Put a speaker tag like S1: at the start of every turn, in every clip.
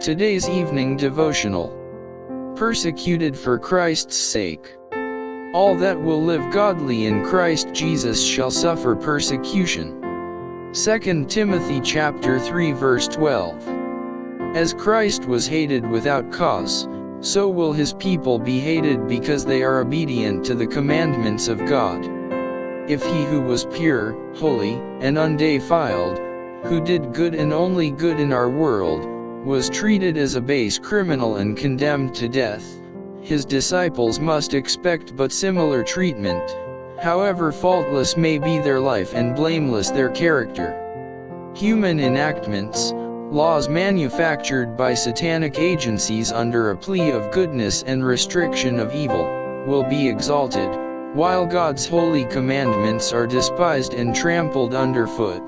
S1: Today's evening devotional. Persecuted for Christ's sake. All that will live godly in Christ Jesus shall suffer persecution. 2 Timothy chapter 3 verse 12. As Christ was hated without cause, so will his people be hated because they are obedient to the commandments of God. If he who was pure, holy, and undefiled, who did good and only good in our world, was treated as a base criminal and condemned to death, his disciples must expect but similar treatment, however faultless may be their life and blameless their character. Human enactments, laws manufactured by satanic agencies under a plea of goodness and restriction of evil, will be exalted, while God's holy commandments are despised and trampled underfoot.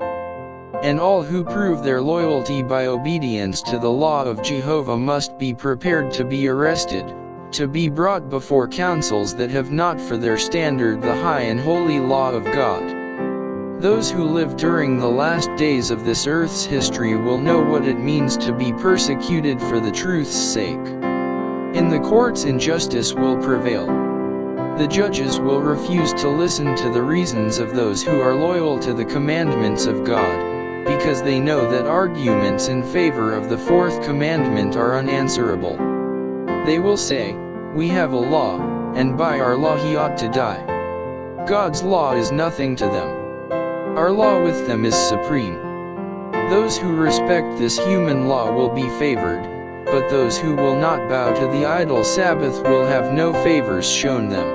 S1: And all who prove their loyalty by obedience to the law of Jehovah must be prepared to be arrested, to be brought before councils that have not for their standard the high and holy law of God. Those who live during the last days of this earth's history will know what it means to be persecuted for the truth's sake. In the courts injustice will prevail. The judges will refuse to listen to the reasons of those who are loyal to the commandments of God, because they know that arguments in favor of the fourth commandment are unanswerable. They will say, "We have a law, and by our law he ought to die." God's law is nothing to them. Our law with them is supreme. Those who respect this human law will be favored, but those who will not bow to the idol Sabbath will have no favors shown them.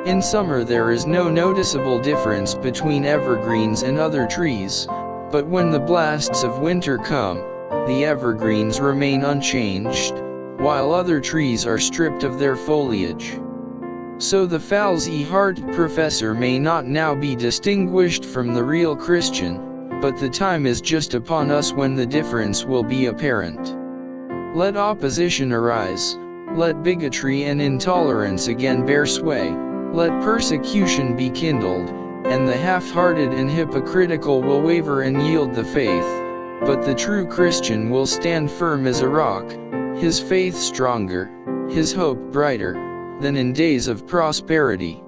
S1: In summer there is no noticeable difference between evergreens and other trees, but when the blasts of winter come, the evergreens remain unchanged, while other trees are stripped of their foliage. So the false-hearted professor may not now be distinguished from the real Christian, but the time is just upon us when the difference will be apparent. Let opposition arise, let bigotry and intolerance again bear sway, let persecution be kindled, and the half-hearted and hypocritical will waver and yield the faith, but the true Christian will stand firm as a rock, his faith stronger, his hope brighter, than in days of prosperity.